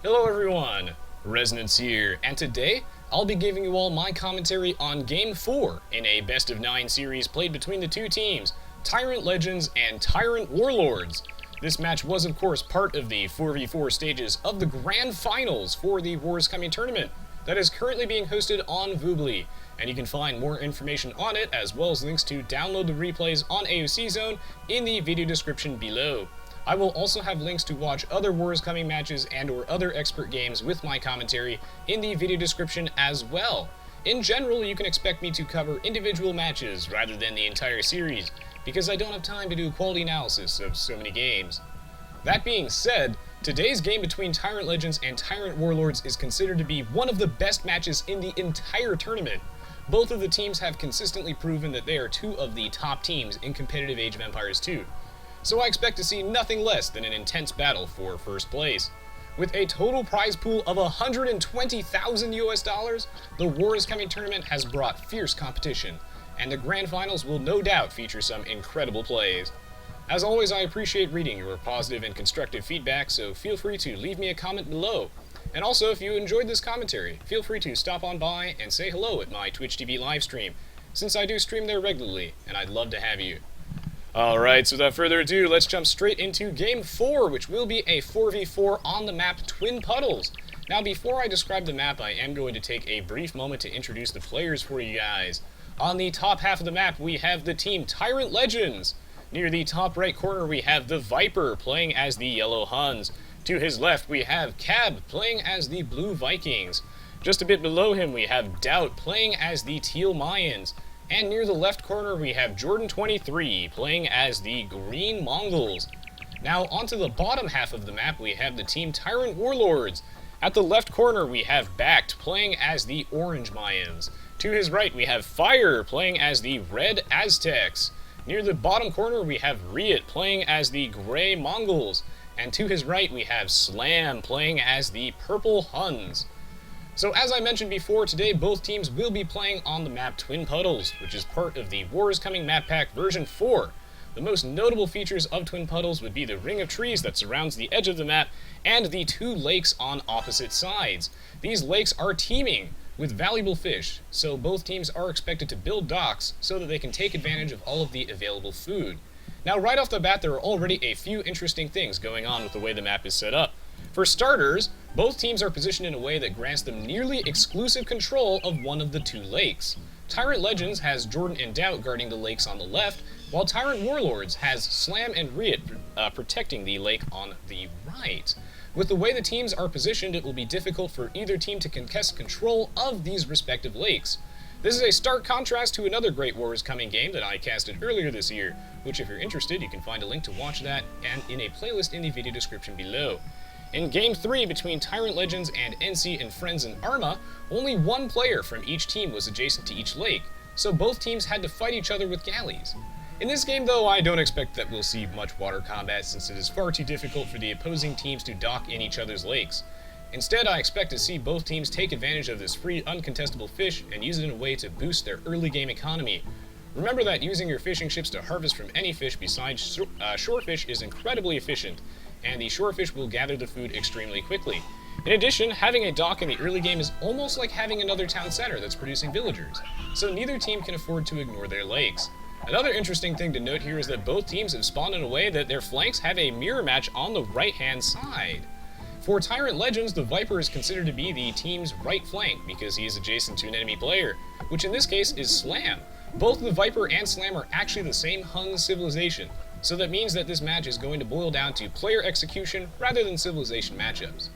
Hello everyone, Resonance here, and today I'll be giving you all my commentary on Game 4 in a best of 9 series played between the two teams, TyRanT Legends and TyRanT Warlords. This match was of course part of the 4v4 stages of the Grand Finals for the Wars Coming tournament that is currently being hosted on Voobly, and you can find more information on it as well as links to download the replays on Aoe2 Zone in the video description below. I will also have links to watch other Wars Coming matches and or other expert games with my commentary in the video description as well. In general, you can expect me to cover individual matches rather than the entire series, because I don't have time to do a quality analysis of so many games. That being said, today's game between TyRanT Legends and TyRanT Warlords is considered to be one of the best matches in the entire tournament. Both of the teams have consistently proven that they are two of the top teams in competitive Age of Empires 2. So I expect to see nothing less than an intense battle for first place. With a total prize pool of $120,000, the Wars Coming tournament has brought fierce competition, and the Grand Finals will no doubt feature some incredible plays. As always, I appreciate reading your positive and constructive feedback, so feel free to leave me a comment below. And also, if you enjoyed this commentary, feel free to stop on by and say hello at my Twitch TV livestream, since I do stream there regularly, and I'd love to have you. Alright, so without further ado, let's jump straight into Game 4, which will be a 4v4 on the map Twin Puddles. Now, before I describe the map, I am going to take a brief moment to introduce the players for you guys. On the top half of the map, we have the team TyRanT Legends. Near the top right corner, we have TheViper playing as the Yellow Huns. To his left, we have Kkab playing as the Blue Vikings. Just a bit below him, we have DauT playing as the Teal Mayans. And near the left corner, we have Jordan23 playing as the Green Mongols. Now, onto the bottom half of the map, we have the team TyRanT Warlords. At the left corner, we have BaCt playing as the Orange Mayans. To his right, we have Fire playing as the Red Aztecs. Near the bottom corner, we have Riot playing as the Grey Mongols. And to his right, we have Slam playing as the Purple Huns. So as I mentioned before, today both teams will be playing on the map Twin Puddles, which is part of the Wars Coming map pack version 4. The most notable features of Twin Puddles would be the ring of trees that surrounds the edge of the map and the two lakes on opposite sides. These lakes are teeming with valuable fish, so both teams are expected to build docks so that they can take advantage of all of the available food. Now, right off the bat, there are already a few interesting things going on with the way the map is set up. For starters, both teams are positioned in a way that grants them nearly exclusive control of one of the two lakes. TyRanT Legends has Jordan and DauT guarding the lakes on the left, while TyRanT Warlords has Slam and Riot protecting the lake on the right. With the way the teams are positioned, it will be difficult for either team to contest control of these respective lakes. This is a stark contrast to another great Wars Coming game that I casted earlier this year, which if you're interested, you can find a link to watch that and in a playlist in the video description below. In Game 3 between TyRanT Legends and NC and Friends and Arma, only one player from each team was adjacent to each lake, so both teams had to fight each other with galleys. In this game though, I don't expect that we'll see much water combat since it is far too difficult for the opposing teams to dock in each other's lakes. Instead, I expect to see both teams take advantage of this free uncontestable fish and use it in a way to boost their early game economy. Remember that using your fishing ships to harvest from any fish besides shorefish is incredibly efficient, and the shorefish will gather the food extremely quickly. In addition, having a dock in the early game is almost like having another town center that's producing villagers, so neither team can afford to ignore their lakes. Another interesting thing to note here is that both teams have spawned in a way that their flanks have a mirror match on the right-hand side. For TyRanT Legends, TheViper is considered to be the team's right flank because he is adjacent to an enemy player, which in this case is Slam. Both TheViper and Slam are actually the same Hun civilization, so that means that this match is going to boil down to player execution rather than civilization matchups.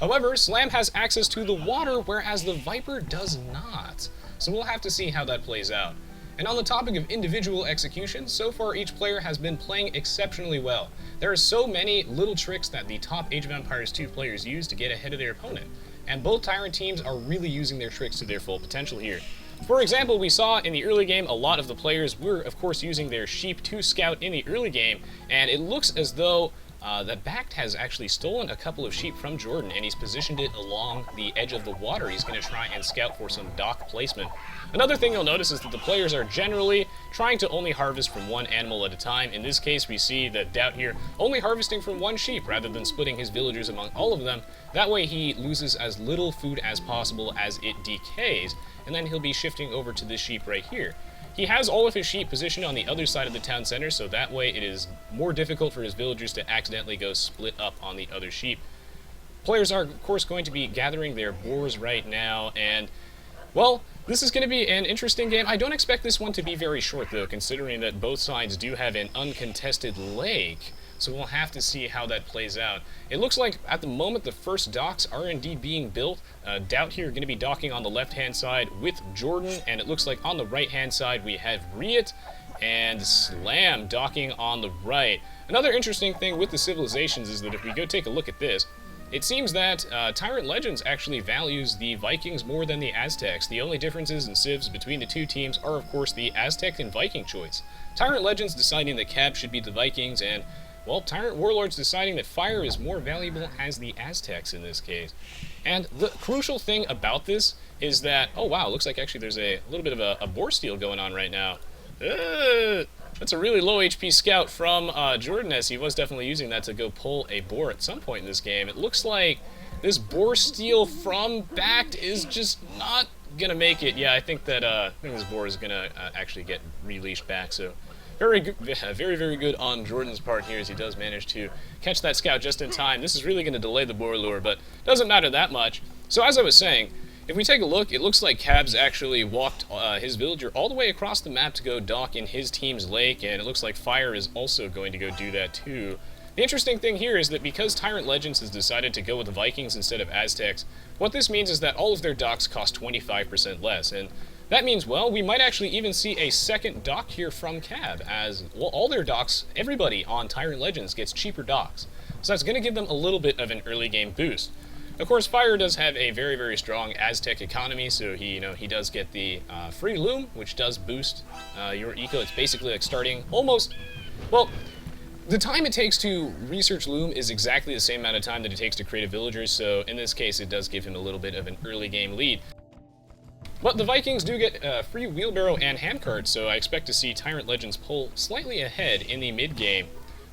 However, Slam has access to the water, whereas TheViper does not, so we'll have to see how that plays out. And on the topic of individual execution, so far each player has been playing exceptionally well. There are so many little tricks that the top Age of Empires 2 players use to get ahead of their opponent, and both TyRanT teams are really using their tricks to their full potential here. For example, we saw in the early game a lot of the players were of course using their sheep to scout in the early game, and it looks as though that Bact has actually stolen a couple of sheep from Jordan, and he's positioned it along the edge of the water. He's going to try and scout for some dock placement. Another thing you'll notice is that the players are generally trying to only harvest from one animal at a time. In this case, we see that DauT here only harvesting from one sheep rather than splitting his villagers among all of them. That way he loses as little food as possible as it decays, and then he'll be shifting over to this sheep right here. He has all of his sheep positioned on the other side of the town center, so that way it is more difficult for his villagers to accidentally go split up on the other sheep. Players are, of course, going to be gathering their boars right now, and, well, this is going to be an interesting game. I don't expect this one to be very short, though, considering that both sides do have an uncontested lake. So we'll have to see how that plays out. It looks like at the moment the first docks are indeed being built. DauT here going to be docking on the left-hand side with Jordan, and it looks like on the right-hand side we have Riot and Slam docking on the right. Another interesting thing with the civilizations is that if we go take a look at this, it seems that TyRanT Legends actually values the Vikings more than the Aztecs. The only differences in civs between the two teams are, of course, the Aztec and Viking choice. TyRanT Legends deciding that Kkab should be the Vikings, and, well, TyRanT Warlords deciding that fire is more valuable as the Aztecs in this case. And the crucial thing about this is that, oh wow, looks like actually there's a little bit of a boar steal going on right now. That's a really low HP scout from Jordan, as he was definitely using that to go pull a boar at some point in this game. It looks like this boar steal from Bact is just not gonna make it. Yeah, I think this boar is gonna actually get released back, so very good, very good on Jordan's part here, as he does manage to catch that scout just in time. This is really going to delay the boar lure, but doesn't matter that much. So as I was saying, if we take a look, it looks like Kkab's actually walked his villager all the way across the map to go dock in his team's lake, and it looks like Fire is also going to go do that too. The interesting thing here is that because TyRanT Legends has decided to go with the Vikings instead of Aztecs, what this means is that all of their docks cost 25% less, and that means, well, we might actually even see a second dock here from Kkab, as, well, all their docks, everybody on TyRanT Legends gets cheaper docks. So that's going to give them a little bit of an early game boost. Of course, Fire does have a very strong Aztec economy, so he does get the free loom, which does boost your eco. It's basically like starting almost, well, the time it takes to research loom is exactly the same amount of time that it takes to create a villager, so in this case it does give him a little bit of an early game lead. But the Vikings do get free wheelbarrow and handcart, so I expect to see TyRanT Legends pull slightly ahead in the mid-game.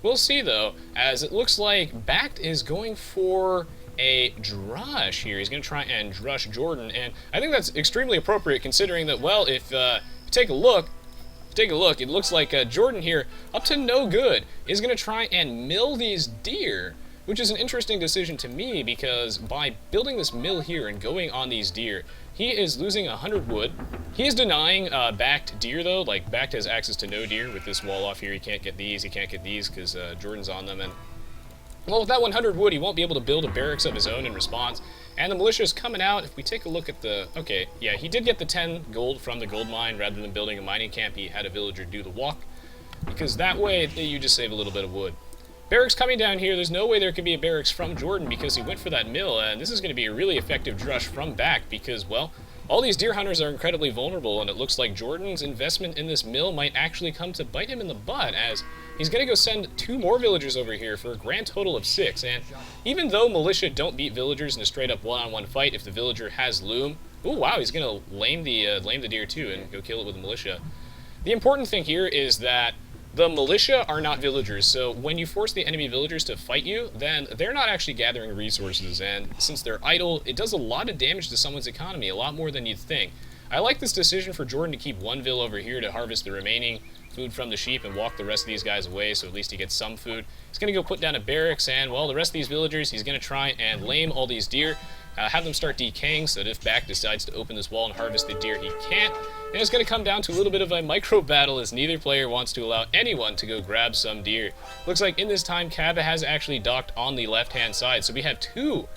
We'll see, though, as it looks like Bact is going for a drush here. He's going to try and drush Jordan, and I think that's extremely appropriate considering that, well, if you take a look, it looks like Jordan here, up to no good, is going to try and mill these deer, which is an interesting decision to me because by building this mill here and going on these deer, he is losing 100 wood. He is denying Bact deer, though. Like, Bact has access to no deer with this wall off here. He can't get these because Jordan's on them. And, well, with that 100 wood, he won't be able to build a barracks of his own in response. And the militia is coming out. If we take a look at the... Okay, yeah, he did get the 10 gold from the gold mine. Rather than building a mining camp, he had a villager do the walk, because that way you just save a little bit of wood. Barracks coming down here. There's no way there can be a barracks from Jordan because he went for that mill, and this is going to be a really effective drush from Bact because, well, all these deer hunters are incredibly vulnerable, and it looks like Jordan's investment in this mill might actually come to bite him in the butt, as he's going to go send 2 more villagers over here for a grand total of 6. And even though militia don't beat villagers in a straight-up one-on-one fight if the villager has loom, oh wow, he's going to lame the deer too and go kill it with the militia. The important thing here is that the militia are not villagers, so when you force the enemy villagers to fight you, then they're not actually gathering resources, and since they're idle, it does a lot of damage to someone's economy, a lot more than you'd think. I like this decision for Jordan to keep one vill over here to harvest the remaining food from the sheep and walk the rest of these guys away, so at least he gets some food. He's going to go put down a barracks, and, well, the rest of these villagers, he's going to try and lame all these deer, have them start decaying so that if Bact decides to open this wall and harvest the deer, he can't. And it's going to come down to a little bit of a micro battle as neither player wants to allow anyone to go grab some deer. Looks like in this time, Kkab has actually docked on the left-hand side, so we have two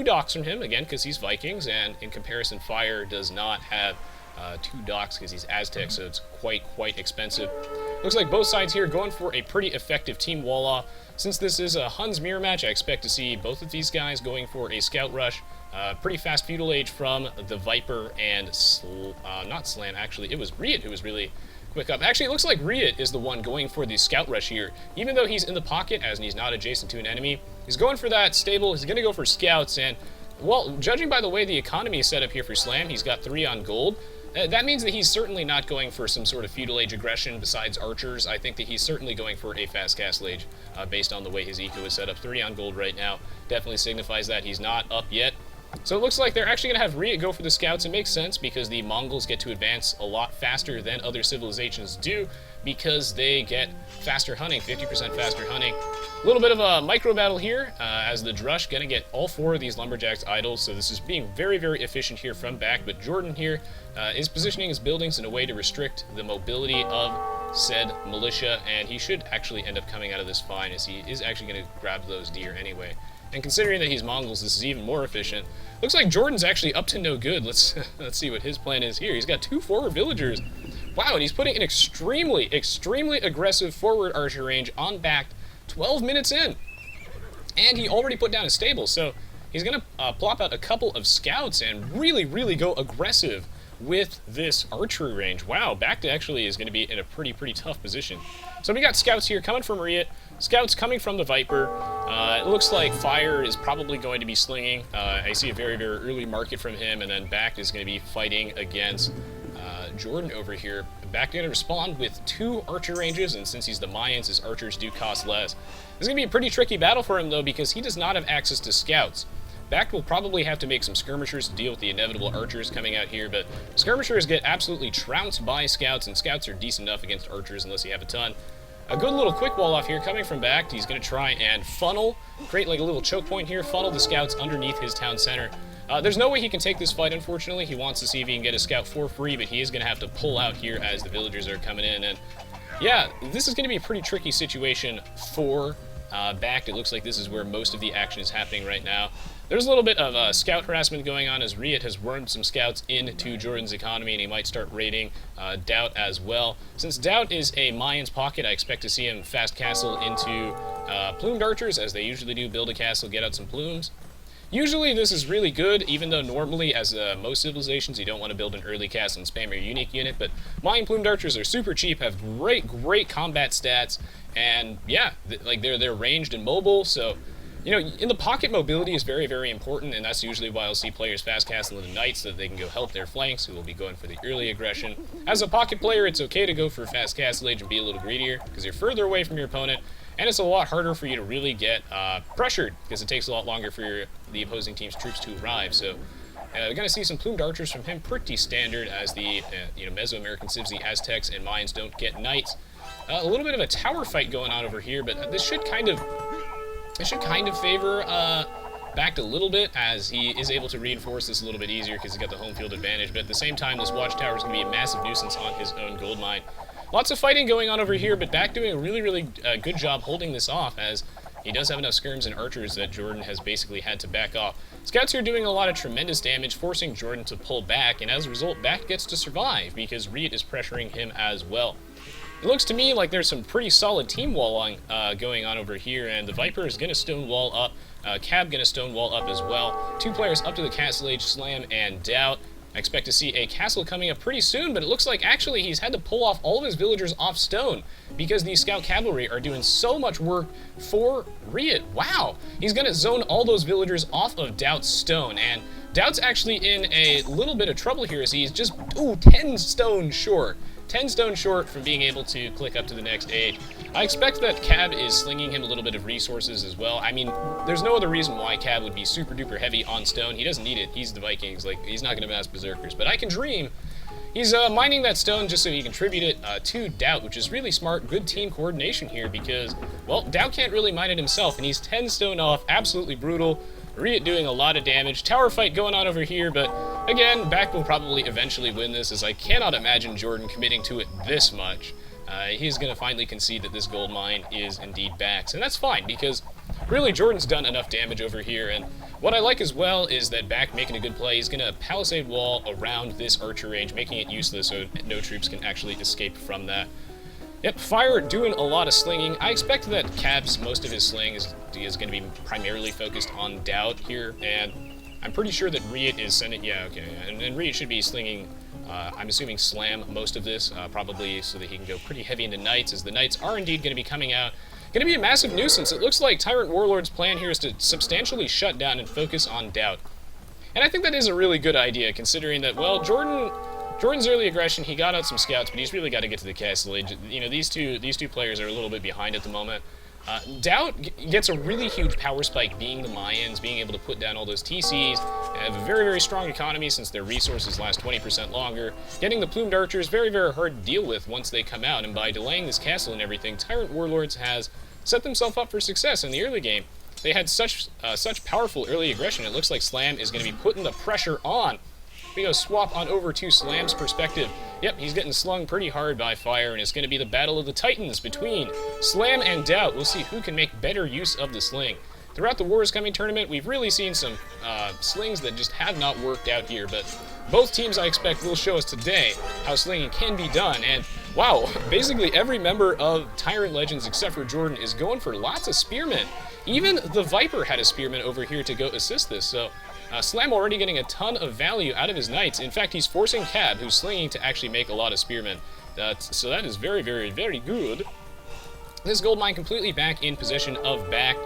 docks from him, again, because he's Vikings, and in comparison, Fire does not have 2 docks because he's Aztec, so it's quite expensive. Looks like both sides here going for a pretty effective team wall-off. Since this is a Huns mirror match, I expect to see both of these guys going for a scout rush. Pretty fast feudal age from TheViper and not Slam, actually. It was Riot who was really Quick up. Actually, it looks like Riot is the one going for the scout rush here. Even though he's in the pocket, as he's not adjacent to an enemy, he's going for that stable. He's going to go for scouts, and, well, judging by the way the economy is set up here for Slam, he's got 3 on gold. That means that he's certainly not going for some sort of feudal age aggression besides archers. I think that he's certainly going for a fast castle age based on the way his eco is set up. 3 on gold right now definitely signifies that he's not up yet. So it looks like they're actually going to have Riot go for the scouts. It makes sense because the Mongols get to advance a lot faster than other civilizations do because they get faster hunting, 50% faster hunting. A little bit of a micro battle here as the Drush going to get all 4 of these lumberjacks idols. So this is being very, very efficient here from back. But Jordan here is positioning his buildings in a way to restrict the mobility of said militia. And he should actually end up coming out of this fine as he is actually going to grab those deer anyway. And considering that he's Mongols, this is even more efficient. Looks like Jordan's actually up to no good. Let's see what his plan is here. He's got 2 forward villagers. Wow, and he's putting an extremely, extremely aggressive forward archer range on back 12 minutes in. And he already put down a stable, so he's going to plop out a couple of scouts and really, really go aggressive with this archery range. Wow, back to actually is going to be in a pretty tough position. So we got scouts here coming from Riot, scouts coming from the Viper. It looks like Fire is probably going to be slinging. I see a very, very early market from him, and then Back is going to be fighting against Jordan over here. Back going to respond with 2 archer ranges, and since he's the Mayans, his archers do cost less. This is going to be a pretty tricky battle for him, though, because he does not have access to scouts. Back will probably have to make some skirmishers to deal with the inevitable archers coming out here, but skirmishers get absolutely trounced by scouts, and scouts are decent enough against archers unless you have a ton. A good little quick wall off here coming from Back. He's going to try and create like a little choke point here, funnel the scouts underneath his town center. There's no way he can take this fight, unfortunately. He wants to see if he can get a scout for free, but he is going to have to pull out here as the villagers are coming in. And yeah, this is going to be a pretty tricky situation for Back. It looks like this is where most of the action is happening right now. There's a little bit of scout harassment going on as Riot has wormed some scouts into Jordan's economy, and he might start raiding DauT as well. Since DauT is a Mayan's pocket, I expect to see him fast castle into plumed archers, as they usually do. Build a castle, get out some plumes. Usually this is really good, even though normally, as most civilizations, you don't want to build an early castle and spam your unique unit, but Mayan plumed archers are super cheap, have great combat stats, and yeah, they're ranged and mobile, so you know, in the pocket, mobility is very, very important, and that's usually why I'll see players fast castle into knights so that they can go help their flanks, who will be going for the early aggression. As a pocket player, it's okay to go for fast castle age and be a little greedier, because you're further away from your opponent, and it's a lot harder for you to really get pressured, because it takes a lot longer for the opposing team's troops to arrive. So we're going to see some plumed archers from him, pretty standard, as the Mesoamerican civs, the Aztecs and Mayans don't get knights. A little bit of a tower fight going on over here, but this should kind of favor Back a little bit, as he is able to reinforce this a little bit easier because he's got the home field advantage. But at the same time, this watchtower is going to be a massive nuisance on his own gold mine. Lots of fighting going on over here, but Back doing a really good job holding this off, as he does have enough skirms and archers that Jordan has basically had to back off. Scouts are doing a lot of tremendous damage, forcing Jordan to pull back, and as a result, Back gets to survive because Riot is pressuring him as well. It looks to me like there's some pretty solid team walling going on over here, and the Viper is going to stonewall up, Kkab going to stonewall up as well. 2 players up to the castle age, Slam and DauT. I expect to see a castle coming up pretty soon, but it looks like actually he's had to pull off all of his villagers off stone because these scout cavalry are doing so much work for Riot. Wow! He's going to zone all those villagers off of DauT's stone, and DauT's actually in a little bit of trouble here as he's just, 10 stone short. 10 stone short from being able to click up to the next age. I expect that Kkab is slinging him a little bit of resources as well. I mean, there's no other reason why Kkab would be super duper heavy on stone. He doesn't need it. He's the Vikings. Like, he's not going to mass berserkers. But I can dream. He's mining that stone just so he can tribute it to DauT, which is really smart. Good team coordination here because, well, DauT can't really mine it himself, and he's 10 stone off. Absolutely brutal. Riot doing a lot of damage. Tower fight going on over here, but again, Back will probably eventually win this, as I cannot imagine Jordan committing to it this much. He's going to finally concede that this gold mine is indeed Back's, and that's fine, because really Jordan's done enough damage over here, and what I like as well is that Back making a good play. He's going to palisade wall around this archer range, making it useless so no troops can actually escape from that. Yep, Fire doing a lot of slinging. I expect that Kkab's most of his sling is going to be primarily focused on DauT here, and I'm pretty sure that Riot is sending... Yeah, okay. And Riot should be slinging, I'm assuming, Slam most of this, probably so that he can go pretty heavy into Knights, as the Knights are indeed going to be coming out. Going to be a massive nuisance. It looks like TyRanT Warlord's plan here is to substantially shut down and focus on DauT. And I think that is a really good idea, considering that, well, Jordan's early aggression, he got out some scouts, but he's really got to get to the castle age. You know, these two players are a little bit behind at the moment. DauT gets a really huge power spike being the Mayans, being able to put down all those TCs, have a very, very strong economy since their resources last 20% longer. Getting the plumed archers, very, very hard to deal with once they come out, and by delaying this castle and everything, TyRanT Warlords has set themselves up for success in the early game. They had such powerful early aggression, it looks like Slam is going to be putting the pressure on. We go swap on over to Slam's perspective. Yep, he's getting slung pretty hard by fire, and it's going to be the battle of the Titans between Slam and DauT. We'll see who can make better use of the sling. Throughout the Wars Coming tournament, we've really seen some slings that just have not worked out here, but both teams, I expect, will show us today how slinging can be done. And wow, basically every member of TyRanT Legends except for Jordan is going for lots of spearmen. Even TheViper had a spearman over here to go assist this, so Slam already getting a ton of value out of his Knights. In fact, he's forcing Kkab, who's slinging, to actually make a lot of spearmen. So that is very, very, very good. This gold mine completely back in possession of BaK,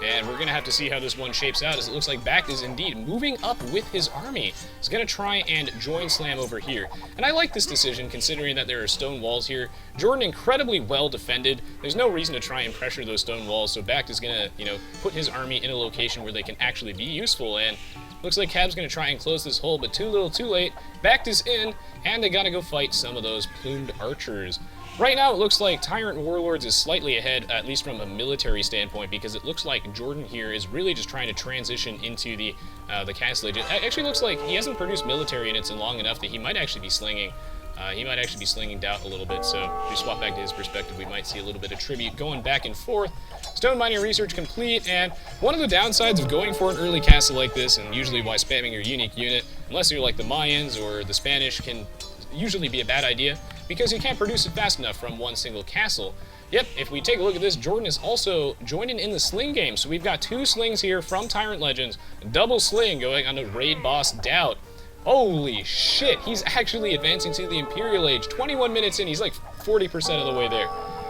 and we're going to have to see how this one shapes out, as it looks like BaK is indeed moving up with his army. He's going to try and join Slam over here. And I like this decision, considering that there are stone walls here. Jordan incredibly well defended. There's no reason to try and pressure those stone walls, so BaK is going to, you know, put his army in a location where they can actually be useful, and looks like Kkab's going to try and close this hole, but too little too late. BaK is in, and they got to go fight some of those plumed archers. Right now, it looks like TyRanT Warlords is slightly ahead, at least from a military standpoint, because it looks like Jordan here is really just trying to transition into the castle age. It actually looks like he hasn't produced military units in long enough that he might actually be slinging. He might actually be slinging DauT a little bit, so if we swap back to his perspective, we might see a little bit of tribute going back and forth. Stone mining research complete, and one of the downsides of going for an early castle like this, and usually why spamming your unique unit, unless you're like the Mayans or the Spanish, can usually be a bad idea, because you can't produce it fast enough from one single castle. Yep, if we take a look at this, Jordan is also joining in the sling game, so we've got two slings here from TyRanT Legends, double sling going on to raid boss DauT. Holy shit, he's actually advancing to the Imperial Age. 21 minutes in, he's like 40% of the way there.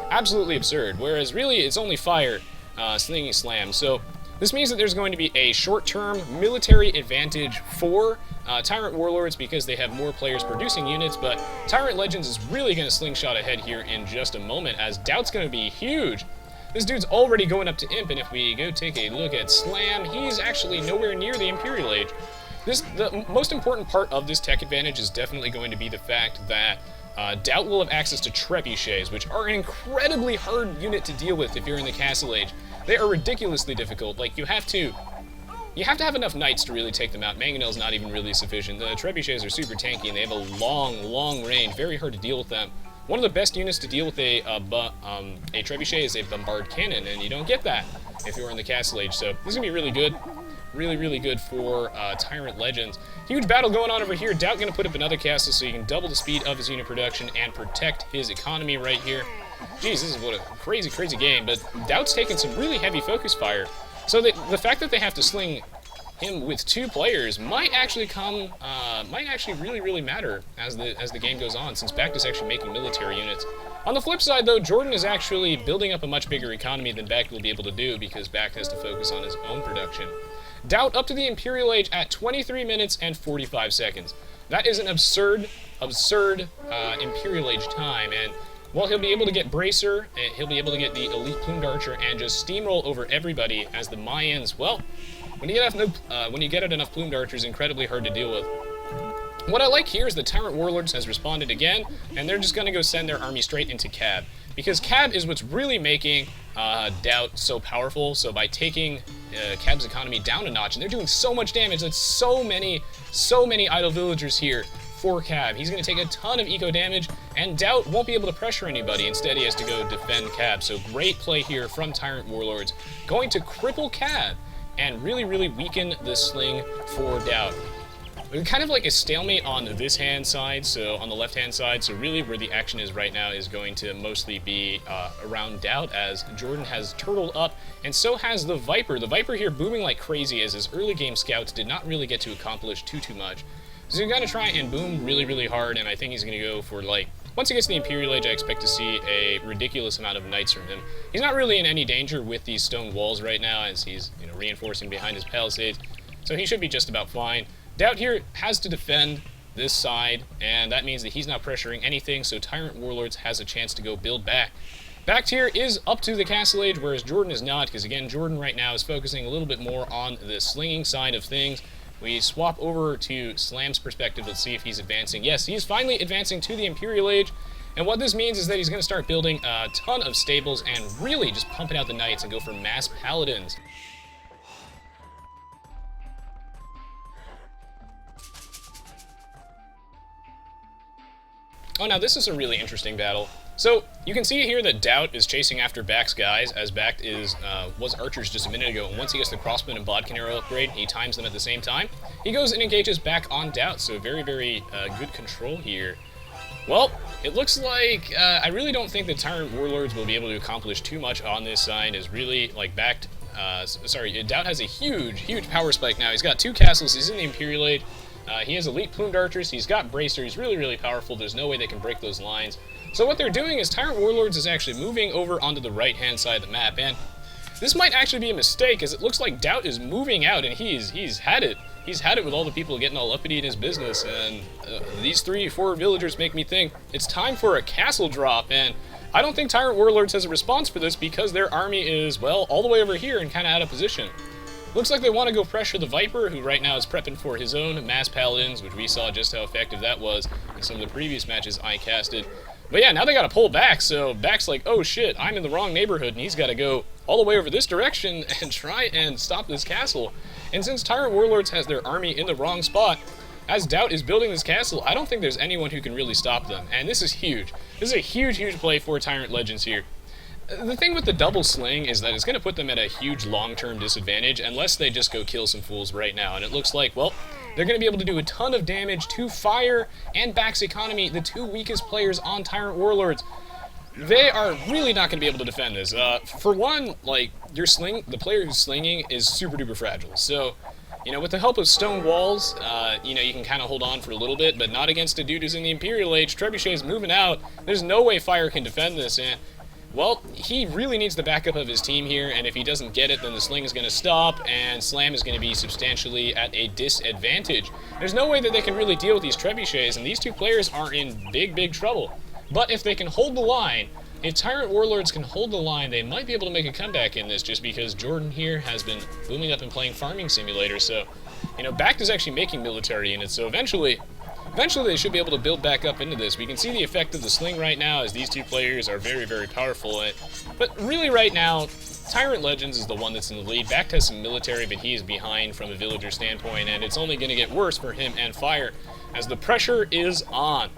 Absolutely absurd, whereas really it's only fire slinging Slam. So this means that there's going to be a short-term military advantage for TyRanT Warlords because they have more players producing units, but TyRanT Legends is really going to slingshot ahead here in just a moment, as DauT's going to be huge. This dude's already going up to Imp, and if we go take a look at Slam, he's actually nowhere near the Imperial Age. The most important part of this tech advantage is definitely going to be the fact that DauT will have access to trebuchets, which are an incredibly hard unit to deal with if you're in the Castle Age. They are ridiculously difficult. Like, you have to have enough Knights to really take them out. Mangonel's not even really sufficient. The trebuchets are super tanky, and they have a long range. Very hard to deal with them. One of the best units to deal with a trebuchet is a bombard cannon, and you don't get that if you're in the Castle Age. So this is going to be really good. Really good for TyRanT Legends. Huge battle going on over here. DauT going to put up another castle so he can double the speed of his unit production and protect his economy right here. Jeez, this is what a crazy game. But DauT's taking some really heavy focus fire. So the fact that they have to sling him with two players might actually really matter as the game goes on, since BaK is actually making military units. On the flip side, though, Jordan is actually building up a much bigger economy than BaK will be able to do because BaK has to focus on his own production. DauT up to the Imperial Age at 23 minutes and 45 seconds. That is an absurd Imperial Age time, and while he'll be able to get Bracer, and he'll be able to get the Elite Plumed Archer and just steamroll over everybody, as the Mayans, well, when you get enough Plumed Archers, incredibly hard to deal with. What I like here is that TyRanT Warlords has responded again, and they're just going to go send their army straight into Kkab, because Kkab is what's really making DauT so powerful. So by taking Kkab's economy down a notch, and they're doing so much damage, that's so many idle villagers here for Kkab. He's going to take a ton of eco damage, and DauT won't be able to pressure anybody. Instead, he has to go defend Kkab. So great play here from TyRanT Warlords, going to cripple Kkab and really weaken the sling for DauT. kind of like a stalemate on this hand side, so on the left hand side, so really where the action is right now is going to mostly be around DauT, as Jordan has turtled up, and so has the Viper. The Viper here booming like crazy, as his early game scouts did not really get to accomplish too much. So he's going to try and boom really hard, and I think he's going to go for, like, once he gets to the Imperial Age, I expect to see a ridiculous amount of knights from him. He's not really in any danger with these stone walls right now, as he's, you know, reinforcing behind his palisades, so he should be just about fine. DauT here has to defend this side, and that means that he's not pressuring anything, so TyRanT Warlords has a chance to go build back. Back tier is up to the Castle Age, whereas Jordan is not, because again, Jordan right now is focusing a little bit more on the slinging side of things. We swap over to Slam's perspective. Let's see if he's advancing. Yes, he's finally advancing to the Imperial Age, and what this means is that he's going to start building a ton of stables and really just pumping out the knights and go for mass paladins. Oh, now this is a really interesting battle. So, you can see here that DauT is chasing after Back's guys, as Back was archers just a minute ago, and once he gets the crossbow and bodkin arrow upgrade, he times them at the same time. He goes and engages back on DauT, so very good control here. Well, it looks like, I really don't think that TyRanT Warlords will be able to accomplish too much on this side, as really, like, DauT has a huge power spike now. He's got 2 castles, he's in the Imperial Age. He has elite plumed archers, he's got bracer, he's really powerful, there's no way they can break those lines. So what they're doing is TyRanT Warlords is actually moving over onto the right-hand side of the map, and this might actually be a mistake, as it looks like DauT is moving out, and he's had it. He's had it with all the people getting all uppity in his business, and these 3-4 villagers make me think it's time for a castle drop, and I don't think TyRanT Warlords has a response for this because their army is, well, all the way over here and kind of out of position. Looks like they want to go pressure the Viper, who right now is prepping for his own mass paladins, which we saw just how effective that was in some of the previous matches I casted. But yeah, now they gotta pull back, so Back's like, oh shit, I'm in the wrong neighborhood, and he's gotta go all the way over this direction and try and stop this castle. And since TyRanT Warlords has their army in the wrong spot, as DauT is building this castle, I don't think there's anyone who can really stop them. And this is huge. This is a huge play for TyRanT Legends here. The thing with the double sling is that it's going to put them at a huge long-term disadvantage unless they just go kill some fools right now. And it looks like, well, they're going to be able to do a ton of damage to Fire and Back's economy, the 2 weakest players on TyRanT Warlords. They are really not going to be able to defend this. For one, like, the player who's slinging is super duper fragile. So, you know, with the help of stone walls, you know, you can kind of hold on for a little bit, but not against a dude who's in the Imperial Age. Trebuchet's moving out. There's no way Fire can defend this, and well, he really needs the backup of his team here, and if he doesn't get it, then the sling is going to stop, and Slam is going to be substantially at a disadvantage. There's no way that they can really deal with these trebuchets, and these 2 players are in big trouble. But if they can hold the line, if TyRanT Warlords can hold the line, they might be able to make a comeback in this, just because Jordan here has been booming up and playing Farming Simulator, so, you know, Back is actually making military units, so eventually they should be able to build back up into this. We can see the effect of the sling right now, as these 2 players are very powerful. But really right now, TyRanT Legends is the one that's in the lead. Back has some military, but he is behind from a villager standpoint, and it's only going to get worse for him and Fire, as the pressure is on.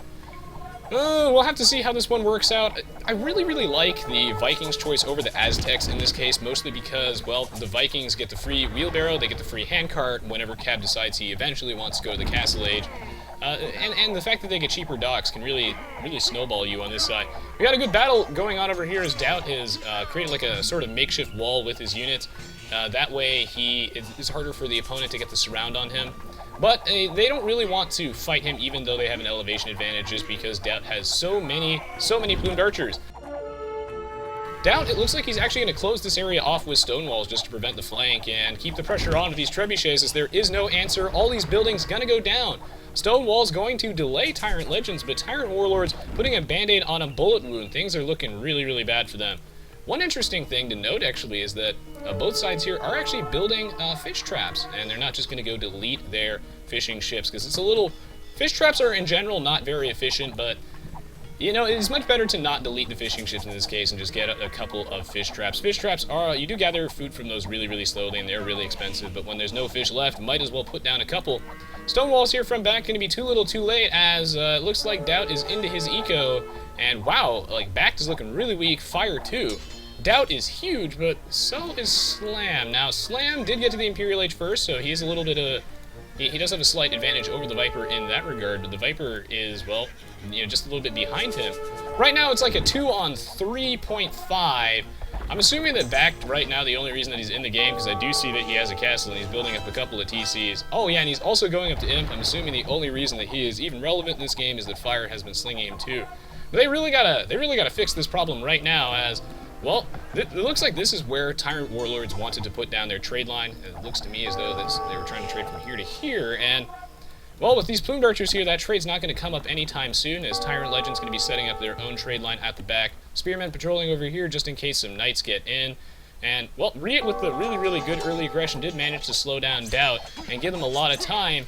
We'll have to see how this one works out. I really like the Vikings' choice over the Aztecs in this case, mostly because, well, the Vikings get the free wheelbarrow, they get the free handcart whenever Kkab decides he eventually wants to go to the Castle Age. And the fact that they get cheaper docks can really snowball you on this side. We got a good battle going on over here as DauT is created like a sort of makeshift wall with his units. That way it's harder for the opponent to get the surround on him. But they don't really want to fight him even though they have an elevation advantage, just because DauT has so many plumed archers. DauT, it looks like he's actually going to close this area off with stone walls just to prevent the flank and keep the pressure on with these trebuchets, as there is no answer. All these buildings going to go down. Stone wall's going to delay TyRanT Legends, but TyRanT Warlords putting a band-aid on a bullet wound. Things are looking really bad for them. One interesting thing to note, actually, is that both sides here are actually building fish traps, and they're not just going to go delete their fishing ships, because it's a little... Fish traps are, in general, not very efficient, but, you know, it's much better to not delete the fishing ships in this case and just get a couple of fish traps. Fish traps are... You do gather food from those really slowly, and they're really expensive, but when there's no fish left, might as well put down a couple. Stone walls here from Back going to be too little too late, as it looks like DauT is into his eco, and wow, like, Back is looking really weak. Fire too. DauT is huge, but so is Slam. Now, Slam did get to the Imperial Age first, so he's a little bit he does have a slight advantage over the Viper in that regard, but the Viper is, well, just a little bit behind him. Right now, it's like a 2 on 3.5. I'm assuming that BauT right now, the only reason that he's in the game, because I do see that he has a castle and he's building up a couple of TCs. Oh yeah, and he's also going up to Imp. I'm assuming the only reason that he is even relevant in this game is that Fire has been slinging him too. But they really gotta fix this problem right now, as well, it looks like this is where TyRanT Warlords wanted to put down their trade line. It looks to me as though they were trying to trade from here to here, and well, with these plumed archers here, that trade's not going to come up anytime soon, as TyRanT Legend's going to be setting up their own trade line at the back. Spearmen patrolling over here just in case some knights get in. And, well, Riot with the really good early aggression did manage to slow down DauT and give them a lot of time.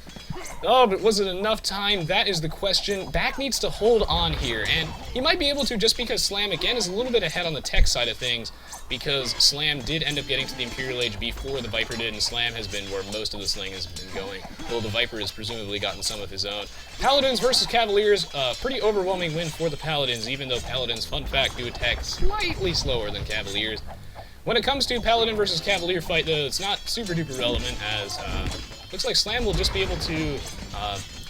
Oh, but was it enough time? That is the question. BauT needs to hold on here, and he might be able to just because Slam, again, is a little bit ahead on the tech side of things, because Slam did end up getting to the Imperial Age before the Viper did, and Slam has been where most of the sling has been going, though the Viper has presumably gotten some of his own. Paladins versus Cavaliers, pretty overwhelming win for the Paladins, even though Paladins, fun fact, do attack slightly slower than Cavaliers. When it comes to Paladin versus Cavalier fight, though, it's not super duper relevant, as looks like Slam will just be able to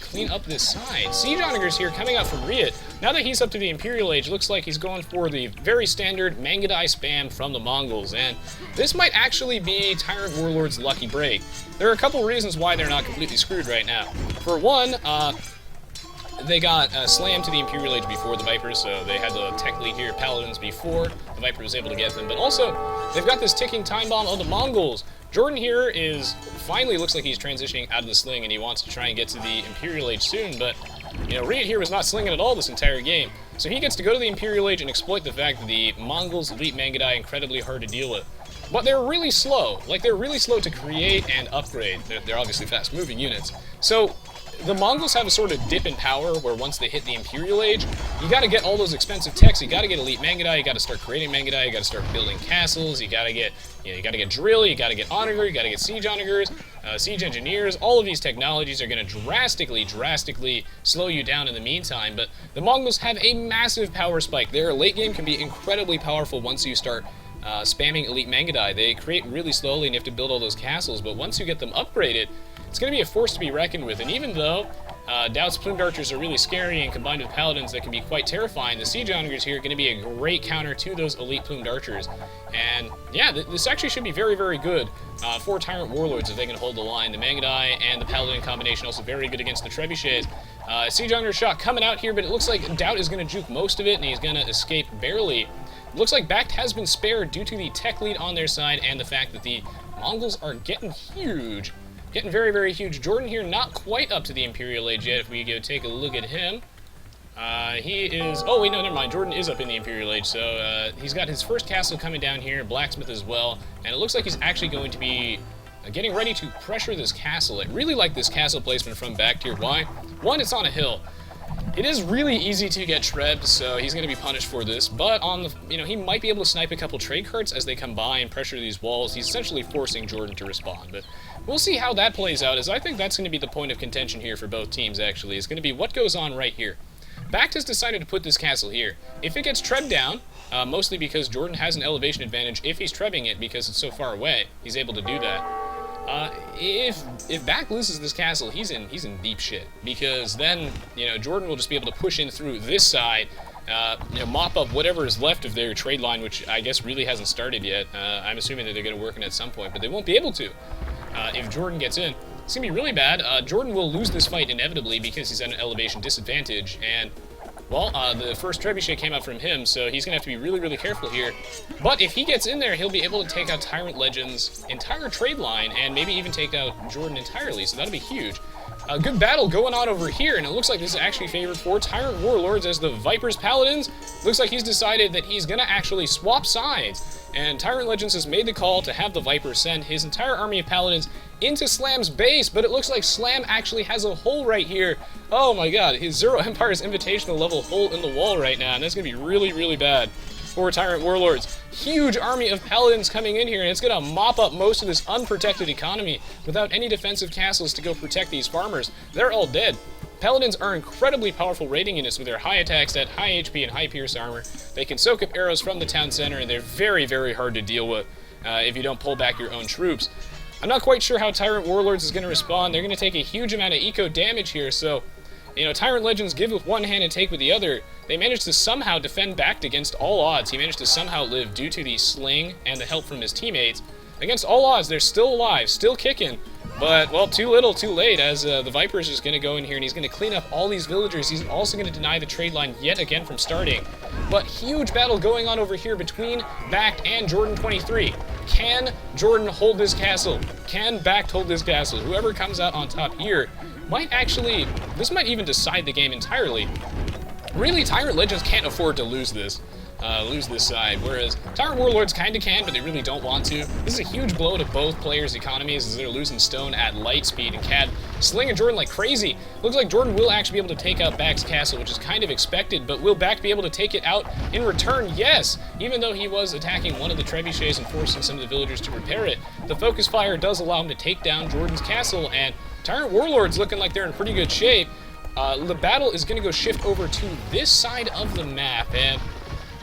clean up this side. Siege Onagers here coming out from Riot. Now that he's up to the Imperial Age, looks like he's going for the very standard Mangadai spam from the Mongols, and this might actually be TyRanT Warlord's lucky break. There are a couple reasons why they're not completely screwed right now. For one, they got slammed to the Imperial Age before the Viper, so they had the tech lead here, Paladins, before the Viper was able to get them. But also, they've got this ticking time bomb of the Mongols. Jordan here is finally looks like he's transitioning out of the sling, and he wants to try and get to the Imperial Age soon, but Riot here was not slinging at all this entire game. So he gets to go to the Imperial Age and exploit the fact that the Mongols' elite Mangadai are incredibly hard to deal with. But they're really slow. Like, they're really slow to create and upgrade. They're obviously fast-moving units. So the Mongols have a sort of dip in power where once they hit the Imperial Age, you gotta get all those expensive techs, you gotta get elite Mangadai, you gotta start creating Mangadai, you gotta start building castles, you gotta get drill, you gotta get onager, you gotta get siege onagers, siege engineers. All of these technologies are gonna drastically slow you down in the meantime, but the Mongols have a massive power spike. Their late game can be incredibly powerful once you start spamming elite Mangadai. They create really slowly and you have to build all those castles, but once you get them upgraded, it's going to be a force to be reckoned with. And even though DauT's plumed archers are really scary and combined with paladins that can be quite terrifying, the siege onagers here are going to be a great counter to those elite plumed archers. And yeah, this actually should be very good for TyRanT Warlords if they can hold the line. The Mangadai and the paladin combination also very good against the trebuchets. Siege onager shot coming out here, but it looks like DauT is going to juke most of it and he's going to escape barely. Looks like BauT has been spared due to the tech lead on their side and the fact that the Mongols are getting huge. Getting very huge. Jordan here not quite up to the Imperial Age yet. If we go take a look at him, he is... Oh, wait, no, never mind. Jordan is up in the Imperial Age, so he's got his first castle coming down here, blacksmith as well, and it looks like he's actually going to be getting ready to pressure this castle. I really like this castle placement from BauT here. Why? One, it's on a hill. It is really easy to get trebbed, so he's going to be punished for this, but on the, he might be able to snipe a couple trade carts as they come by and pressure these walls. He's essentially forcing Jordan to respond, but we'll see how that plays out, as I think that's going to be the point of contention here for both teams, actually. It's going to be what goes on right here. BauT has decided to put this castle here. If it gets trebbed down, mostly because Jordan has an elevation advantage, if he's trebbing it because it's so far away, he's able to do that. If BauT loses this castle, he's in deep shit, because then Jordan will just be able to push in through this side, mop up whatever is left of their trade line, which I guess really hasn't started yet. I'm assuming that they're going to work in at some point, but they won't be able to if Jordan gets in. It's going to be really bad. Jordan will lose this fight inevitably because he's at an elevation disadvantage, and well, the first trebuchet came out from him, so he's going to have to be really careful here. But if he gets in there, he'll be able to take out TyRanT Legend's entire trade line, and maybe even take out Jordan entirely, so that'll be huge. A good battle going on over here, and it looks like this is actually favored for TyRanT Warlords, as the Viper's Paladins, looks like he's decided that he's going to actually swap sides. And TyRanT Legends has made the call to have the Viper send his entire army of Paladins into Slam's base, but it looks like Slam actually has a hole right here. Oh my god, his Zero Empire's Invitational level hole in the wall right now, and that's going to be really bad for TyRanT Warlords. Huge army of Paladins coming in here, and it's going to mop up most of this unprotected economy without any defensive castles to go protect these farmers. They're all dead. Paladins are incredibly powerful raiding units with their high attack stat, high HP, and high pierce armor. They can soak up arrows from the town center, and they're very hard to deal with if you don't pull back your own troops. I'm not quite sure how TyRanT Warlords is going to respond. They're going to take a huge amount of eco damage here, so, you know, TyRanT Legends give with one hand and take with the other. They managed to somehow defend back against all odds. He managed to somehow live due to the sling and the help from his teammates. Against all odds, they're still alive, still kicking. But, well, too little, too late, as the Viper is just going to go in here and he's going to clean up all these villagers. He's also going to deny the trade line yet again from starting. But huge battle going on over here between BaCt and Jordan23. Can Jordan hold this castle? Can BaCt hold this castle? Whoever comes out on top here might actually, this might even decide the game entirely. Really, TyRanT Legends can't afford to lose this side, whereas TyRanT Warlords kinda can, but they really don't want to. This is a huge blow to both players' economies as they're losing stone at light speed, and Kkab slinging Jordan like crazy. Looks like Jordan will actually be able to take out BaCt's castle, which is kind of expected, but will BaCt be able to take it out in return? Yes! Even though he was attacking one of the trebuchets and forcing some of the villagers to repair it, the focus fire does allow him to take down Jordan's castle, and TyRanT Warlords looking like they're in pretty good shape. The battle is going to go shift over to this side of the map, and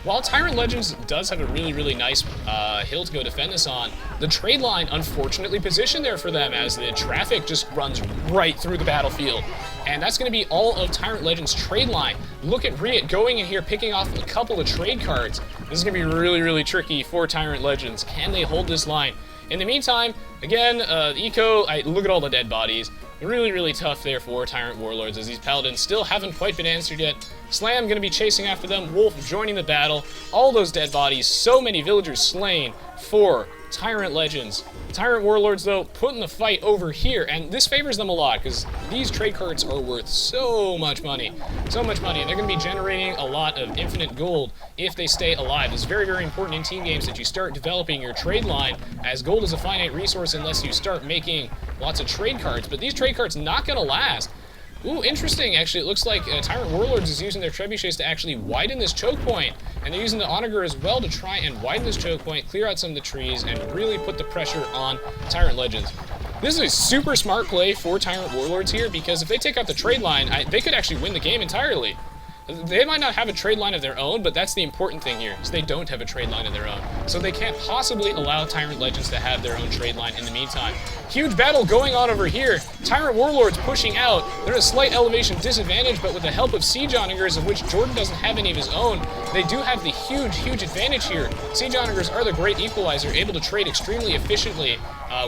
while TyRanT Legends does have a really, really nice hill to go defend this on, the trade line unfortunately positioned there for them as the traffic just runs right through the battlefield. And that's going to be all of TyRanT Legends' trade line. Look at Riot going in here, picking off a couple of trade cards. This is going to be really, really tricky for TyRanT Legends. Can they hold this line? In the meantime, again, eco, look at all the dead bodies. Really, really tough there for TyRanT Warlords as these Paladins still haven't quite been answered yet. Slam going to be chasing after them. Wolf joining the battle. All those dead bodies. So many villagers slain for TyRanT Legends. TyRanT Warlords, though, putting the fight over here, and this favors them a lot because these trade cards are worth so much money. So much money, and they're going to be generating a lot of infinite gold if they stay alive. It's very, very important in team games that you start developing your trade line, as gold is a finite resource unless you start making lots of trade cards, but these trade cards not going to last. Ooh, interesting, actually. It looks like TyRanT Warlords is using their trebuchets to actually widen this choke point, and they're using the Onager as well to try and widen this choke point, clear out some of the trees, and really put the pressure on TyRanT Legends. This is a super smart play for TyRanT Warlords here, because if they take out the trade line, they could actually win the game entirely. They might not have a trade line of their own, but that's the important thing here, is they don't have a trade line of their own. So they can't possibly allow TyRanT Legends to have their own trade line in the meantime. Huge battle going on over here. TyRanT Warlords pushing out. They're at a slight elevation disadvantage, but with the help of Siege Onagers, of which Jordan doesn't have any of his own, they do have the huge, huge advantage here. Siege Onagers are the great equalizer, able to trade extremely efficiently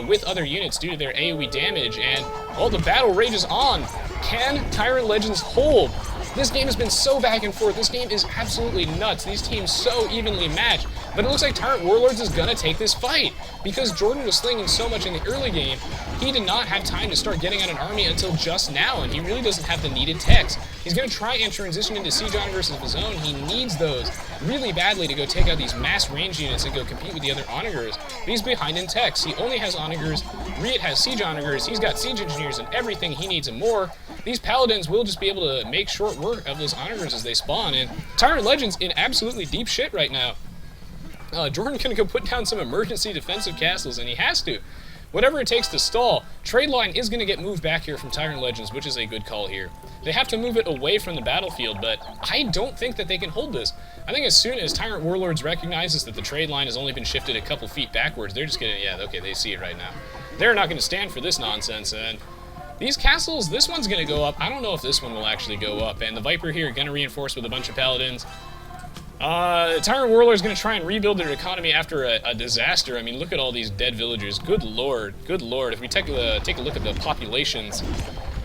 with other units due to their AoE damage, and well, the battle rages on. Can TyRanT Legends hold? This game has been so back and forth. This game is absolutely nuts. These teams so evenly matched. But it looks like TyRanT Warlords is going to take this fight. Because Jordan was slinging so much in the early game, he did not have time to start getting out an army until just now, and he really doesn't have the needed techs. He's going to try and transition into Siege Onagers of his own. He needs those really badly to go take out these mass range units and go compete with the other Onagers. But he's behind in techs. He only has Onagers. Riot has Siege Onagers. He's got Siege Engineers and everything he needs and more. These Paladins will just be able to make short work of those Onagers as they spawn, and TyRanT Legends in absolutely deep shit right now. Jordan's going to go put down some emergency defensive castles, and he has to. Whatever it takes to stall, trade line is going to get moved back here from TyRanT Legends, which is a good call here. They have to move it away from the battlefield, but I don't think that they can hold this. I think as soon as TyRanT Warlords recognizes that the trade line has only been shifted a couple feet backwards, they're just going to, yeah, okay, they see it right now. They're not going to stand for this nonsense, and these castles, this one's going to go up. I don't know if this one will actually go up, and the Viper here going to reinforce with a bunch of Paladins. TyRanT Warlords going to try and rebuild their economy after a disaster. I mean, look at all these dead villagers. Good lord, good lord. If we take a look at the populations,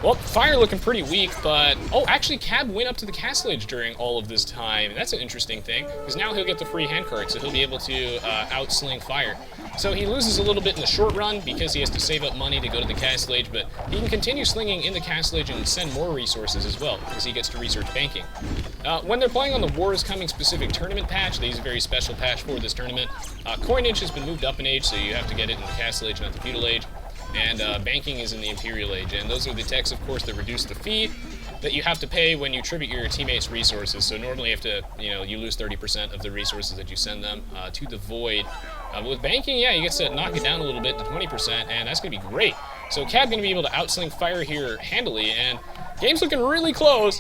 well, fire looking pretty weak, but oh, actually, Kkab went up to the castle edge during all of this time. And that's an interesting thing, because now he'll get the free handcart, so he'll be able to outsling fire. So he loses a little bit in the short run because he has to save up money to go to the castle age, but he can continue slinging in the castle age and send more resources as well, because he gets to research banking. When they're playing on the War is Coming specific tournament patch, they use a very special patch for this tournament. Coinage has been moved up in age, so you have to get it in the castle age, not the feudal age. And banking is in the Imperial Age, and those are the techs, of course, that reduce the fee that you have to pay when you tribute your teammates' resources. So normally you have to, you lose 30% of the resources that you send them to the void. But with banking, yeah, you get to knock it down a little bit to 20%, and that's going to be great. So Kkab going to be able to outsling fire here handily, and game's looking really close.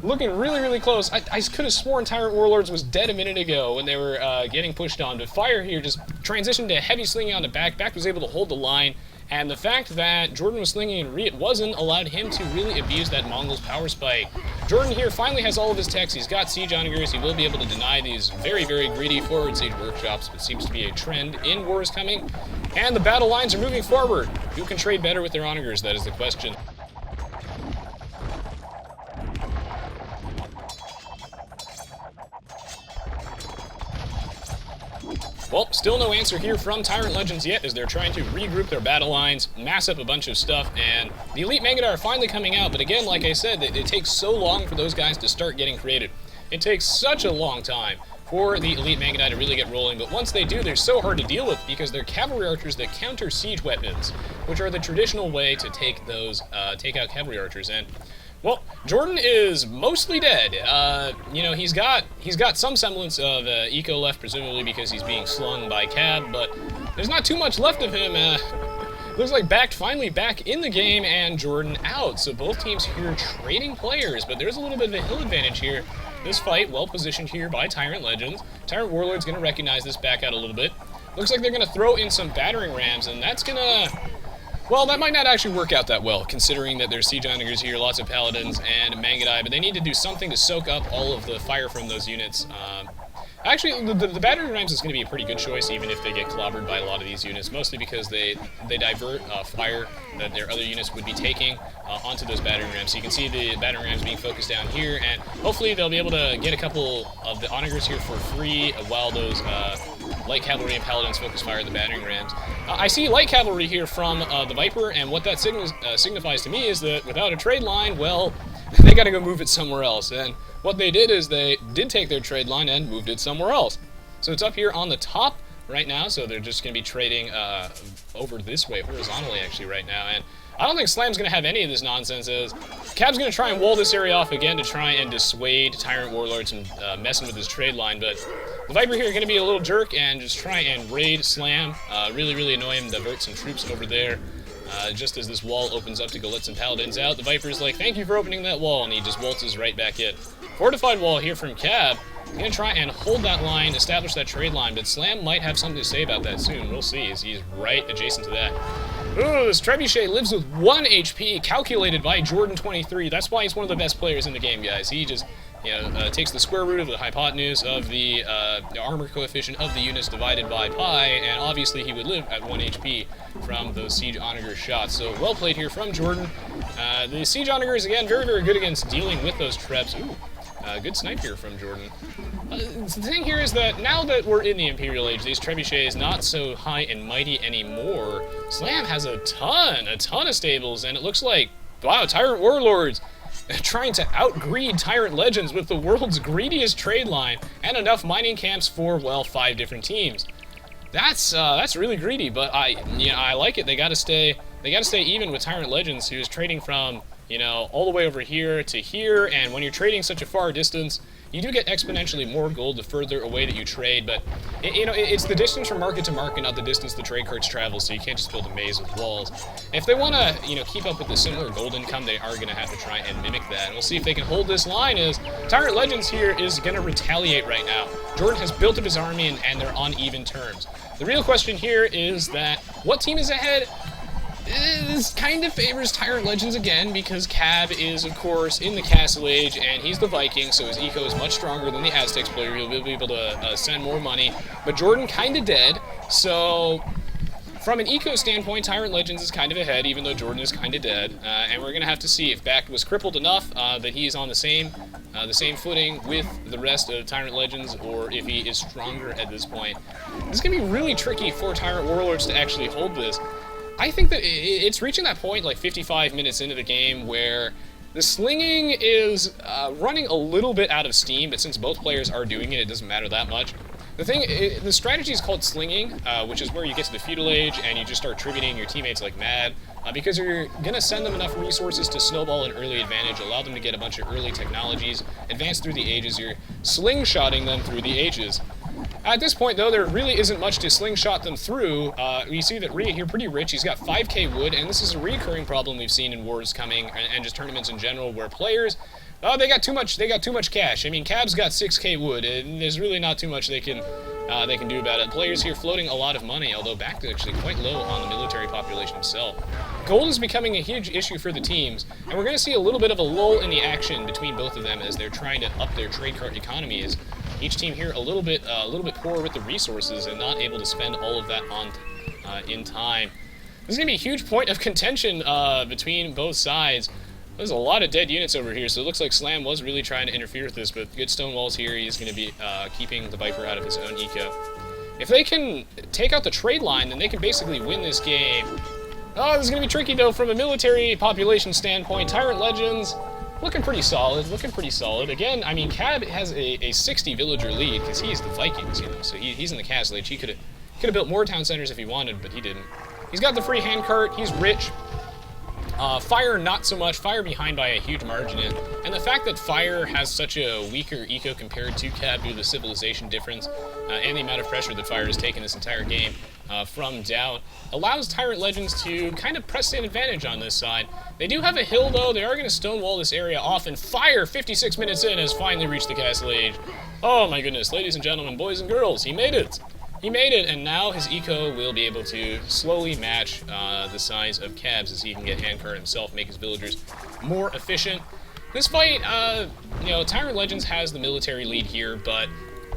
looking really, really close. I could have sworn TyRanT Warlords was dead a minute ago when they were getting pushed on, but Fire here just transitioned to heavy slinging on the back. Back was able to hold the line, and the fact that Jordan was slinging and it wasn't allowed him to really abuse that Mongol's power spike. Jordan here finally has all of his techs. He's got siege onagers. He will be able to deny these very, very greedy forward siege workshops, which seems to be a trend in War is Coming. And the battle lines are moving forward. Who can trade better with their onagers? That is the question. Well, still no answer here from TyRanT Legends yet, as they're trying to regroup their battle lines, mass up a bunch of stuff, and the Elite Mangadai are finally coming out, but again, like I said, it takes so long for those guys to start getting created. It takes such a long time for the Elite Mangadai to really get rolling, but once they do, they're so hard to deal with because they're cavalry archers that counter siege weapons, which are the traditional way to take out cavalry archers. And well, Jordan is mostly dead. You know, he's got some semblance of eco left, presumably because he's being slung by Kkab, but there's not too much left of him. Looks like finally back in the game, and Jordan out. So both teams here trading players, but there's a little bit of a hill advantage here. This fight, well positioned here by TyRanT Legends. TyRanT Warlord's going to recognize this back out a little bit. Looks like they're going to throw in some battering rams, and that's going to... Well, that might not actually work out that well, considering that there's siege onagers here, lots of paladins, and Mangadai, but they need to do something to soak up all of the fire from those units. Actually, the battering rams is going to be a pretty good choice, even if they get clobbered by a lot of these units, mostly because they divert fire that their other units would be taking onto those battering rams. So you can see the battering rams being focused down here, and hopefully they'll be able to get a couple of the onagers here for free while those light cavalry and paladins focus fire the battering rams. I see light cavalry here from the Viper, and what that signifies to me is that without a trade line, well, they got to go move it somewhere else. And what they did is they did take their trade line and moved it somewhere else. So it's up here on the top right now, so they're just going to be trading over this way, horizontally actually right now. And I don't think Slam's going to have any of this nonsense. Kkab's going to try and wall this area off again to try and dissuade TyRanT Warlords from messing with his trade line, but the Viper here is going to be a little jerk and just try and raid Slam, really, really annoy him, divert some troops over there. Just as this wall opens up to go let some paladins out, the Viper's like, thank you for opening that wall, and he just waltzes right back in. Fortified wall here from Kkab. He's going to try and hold that line, establish that trade line, but Slam might have something to say about that soon. We'll see, as he's right adjacent to that. Ooh, this Trebuchet lives with 1 HP, calculated by Jordan23. That's why he's one of the best players in the game, guys. He just, you know, takes the square root of the hypotenuse of the armor coefficient of the units divided by pi, and obviously he would live at 1 HP from those siege onager shots. So well played here from Jordan. The siege onagers, again, very, very good against dealing with those Trebs. Ooh. Good snipe here from Jordan. The thing here is that now that we're in the Imperial Age, these trebuchets not so high and mighty anymore. Slam has a ton of stables, and it looks like, wow, TyRanT Warlords trying to out-greed TyRanT Legends with the world's greediest trade line and enough mining camps for, well, 5 different teams. That's really greedy, but I like it. They gotta stay even with TyRanT Legends, who's trading from, you know, all the way over here to here, and when you're trading such a far distance, you do get exponentially more gold the further away that you trade, but, it's the distance from market to market, not the distance the trade carts travel, so you can't just build a maze with walls. If they want to, keep up with the similar gold income, they are going to have to try and mimic that, and we'll see if they can hold this line, as TyRanT Legends here is going to retaliate right now. Jordan has built up his army, and they're on even terms. The real question here is that, what team is ahead? This kind of favors TyRanT Legends again, because Kkab is, of course, in the Castle Age, and he's the Viking, so his eco is much stronger than the Aztecs player. He'll be able to send more money. But Jordan kind of dead, so from an eco standpoint, TyRanT Legends is kind of ahead, even though Jordan is kind of dead. And we're going to have to see if Back was crippled enough that he's on the same footing with the rest of TyRanT Legends, or if he is stronger at this point. This is going to be really tricky for TyRanT Warlords to actually hold this. I think that it's reaching that point, like 55 minutes into the game, where the slinging is running a little bit out of steam, but since both players are doing it, it doesn't matter that much. The strategy is called slinging, which is where you get to the feudal age and you just start tributing your teammates like mad, because you're going to send them enough resources to snowball an early advantage, allow them to get a bunch of early technologies, advance through the ages. You're slingshotting them through the ages. At this point, though, there really isn't much to slingshot them through. We see that Rhea here pretty rich. He's got 5k wood, and this is a recurring problem we've seen in Wars Coming and just tournaments in general, where players, Oh, they got too much. They got too much cash. I mean, Kkab's got 6k wood, and there's really not too much they can do about it. Players here floating a lot of money, although back to actually quite low on the military population itself. Gold is becoming a huge issue for the teams, and we're going to see a little bit of a lull in the action between both of them as they're trying to up their trade cart economies. Each team here a little bit poor with the resources and not able to spend all of that on in time. This is going to be a huge point of contention between both sides. There's a lot of dead units over here, so it looks like Slam was really trying to interfere with this, but good stone walls here. He's going to be keeping the Viper out of his own eco. If they can take out the trade line, then they can basically win this game. Oh, this is going to be tricky, though, from a military population standpoint. TyRanT Legends, looking pretty solid, Again, I mean, Kkab has a 60 villager lead, because he's the Vikings, you know, so he's in the castle age. He could have built more town centers if he wanted, but he didn't. He's got the free handcart, he's rich. Fire, not so much. Fire behind by a huge margin and the fact that Fire has such a weaker eco compared to Kkab due to the civilization difference and the amount of pressure that Fire has taken this entire game from DauT allows TyRanT Legends to kind of press an advantage on this side. They do have a hill, though. They are going to stonewall this area off, and Fire, 56 minutes in, has finally reached the castle age. Oh my goodness, ladies and gentlemen, boys and girls, he made it! He made it, and now his eco will be able to slowly match the size of Kkab's as he can get handcart himself, make his villagers more efficient. This fight, you know, TyRanT Legends has the military lead here, but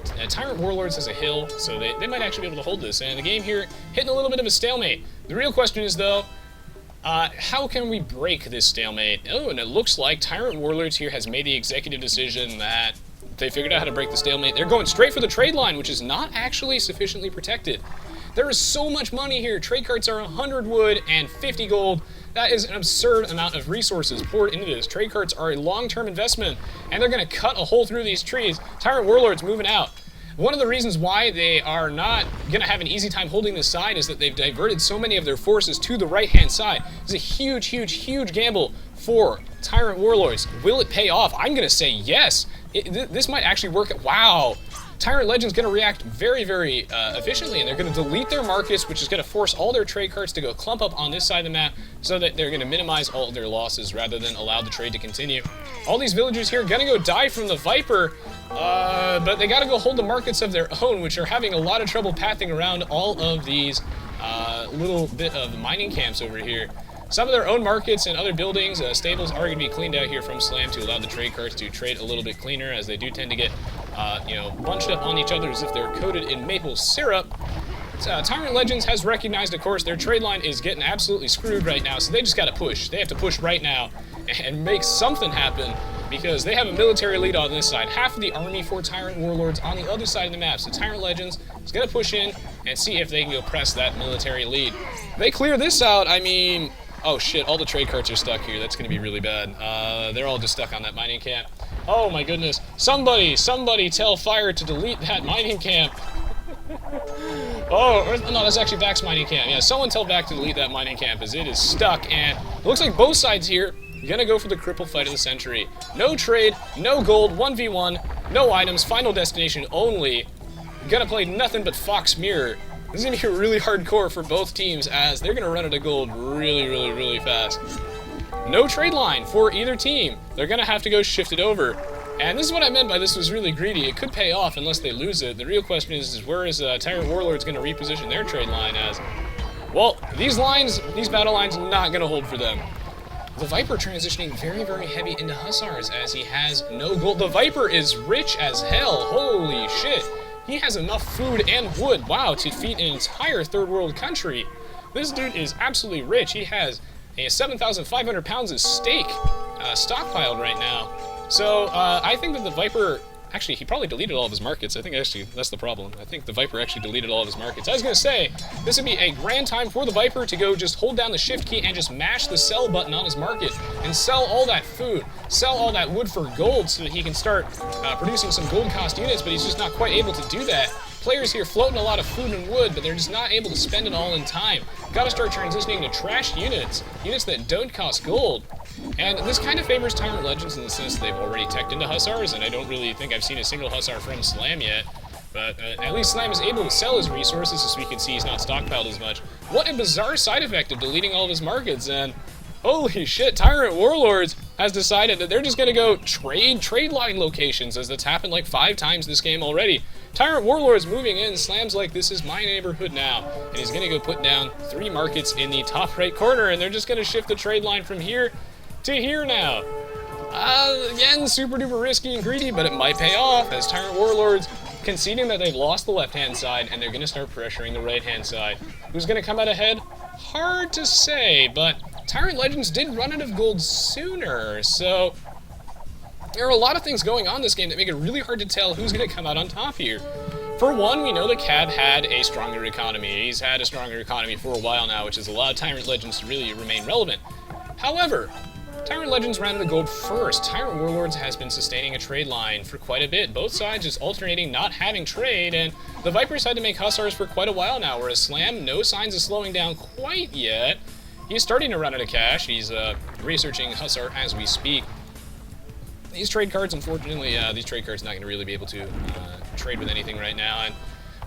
TyRanT Warlords has a hill, so they might actually be able to hold this. And the game here hitting a little bit of a stalemate. The real question is, though, how can we break this stalemate? Oh, and it looks like TyRanT Warlords here has made the executive decision that they figured out how to break the stalemate. They're going straight for the trade line, which is not actually sufficiently protected. There is so much money here. Trade carts are 100 wood and 50 gold. That is an absurd amount of resources poured into this. Trade carts are a long-term investment, and they're going to cut a hole through these trees. TyRanT Warlords moving out. One of the reasons why they are not going to have an easy time holding this side is that they've diverted so many of their forces to the right-hand side. It's a huge, huge, huge gamble for TyRanT Warlords. Will it pay off? I'm going to say yes. This might actually work. Wow. TyRanT Legends going to react very, very efficiently, and they're going to delete their markets, which is going to force all their trade carts to go clump up on this side of the map so that they're going to minimize all of their losses rather than allow the trade to continue. All these villagers here are going to go die from the Viper, but they got to go hold the markets of their own, which are having a lot of trouble pathing around all of these little bit of mining camps over here. Some of their own markets and other buildings, stables are going to be cleaned out here from Slam to allow the trade carts to trade a little bit cleaner, as they do tend to get, you know, bunched up on each other as if they're coated in maple syrup. TyRanT Legends has recognized, of course, their trade line is getting absolutely screwed right now, so they just got to push. They have to push right now and make something happen, because they have a military lead on this side. Half of the army for TyRanT Warlords on the other side of the map. So TyRanT Legends is going to push in and see if they can go press that military lead. If they clear this out, I mean, oh shit, all the trade carts are stuck here. That's going to be really bad. They're all just stuck on that mining camp. Oh my goodness. Somebody tell Fire to delete that mining camp. Oh, no, that's actually Vac's mining camp. Yeah, someone tell Vac to delete that mining camp, as it is stuck, and it looks like both sides here are gonna go for the cripple fight of the century. No trade, no gold, 1v1, no items, final destination only. Gonna play nothing but Fox Mirror. This is gonna be really hardcore for both teams, as they're gonna run out of gold really, really, really fast. No trade line for either team. They're gonna have to go shift it over. And this is what I meant by this was really greedy. It could pay off unless they lose it. The real question is where is TyRanT Warlords going to reposition their trade line as? Well, these battle lines, not going to hold for them. The Viper transitioning very, very heavy into Hussars as he has no gold. The Viper is rich as hell. Holy shit. He has enough food and wood, wow, to feed an entire third world country. This dude is absolutely rich. He has 7,500 pounds of steak stockpiled right now. So, I think that the Viper, actually, he probably deleted all of his markets. I think actually that's the problem. I think the Viper actually deleted all of his markets. I was going to say, this would be a grand time for the Viper to go just hold down the shift key and just mash the sell button on his market and sell all that food, sell all that wood for gold so that he can start producing some gold cost units, but he's just not quite able to do that. Players here floating a lot of food and wood, but they're just not able to spend it all in time. Gotta start transitioning to trash units, units that don't cost gold. And this kind of favors TyRanT Legends in the sense that they've already teched into Hussars, and I don't really think I've seen a single Hussar from Slam yet. But at least Slam is able to sell his resources, as we can see he's not stockpiled as much. What a bizarre side effect of deleting all of his markets, and Holy shit, TyRanT Warlords has decided that they're just going to go trade line locations, as that's happened like 5 times this game already. TyRanT Warlords moving in, Slam's like, this is my neighborhood now, and he's going to go put down 3 markets in the top right corner, and they're just going to shift the trade line from here to here now. Again, super duper risky and greedy, but it might pay off, as TyRanT Warlords conceding that they've lost the left-hand side, and they're going to start pressuring the right-hand side. Who's going to come out ahead? Hard to say, but TyRanT Legends did run out of gold sooner, so there are a lot of things going on this game that make it really hard to tell who's going to come out on top here. For one, we know that Kkab had a stronger economy. He's had a stronger economy for a while now, which has allowed TyRanT Legends to really remain relevant. However, TyRanT Legends ran the gold first. TyRanT Warlords has been sustaining a trade line for quite a bit. Both sides just alternating not having trade, and the Vipers had to make Hussars for quite a while now, whereas Slam, no signs of slowing down quite yet. He's starting to run out of cash. He's researching Hussar as we speak. These trade cards, unfortunately, these trade cards not going to really be able to trade with anything right now. And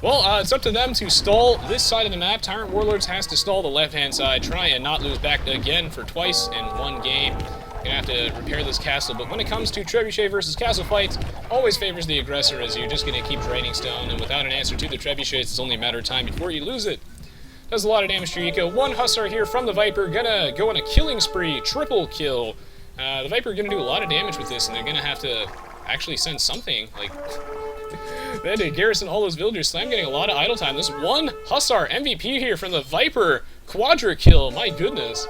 well, it's up to them to stall this side of the map. TyRanT Warlords has to stall the left-hand side, try and not lose back again for twice in one game. Gonna have to repair this castle, but when it comes to Trebuchet versus castle fights, always favors the aggressor, as you're just gonna keep draining stone, and without an answer to the Trebuchets, it's only a matter of time before you lose it. Does a lot of damage to Eco. 1 Hussar here from the Viper, gonna go on a killing spree, triple kill. The Viper gonna do a lot of damage with this, and they're gonna have to actually send something, like, they had to garrison all those villagers. Slam getting a lot of idle time. This 1 Hussar MVP here from the Viper, quadra kill, my goodness.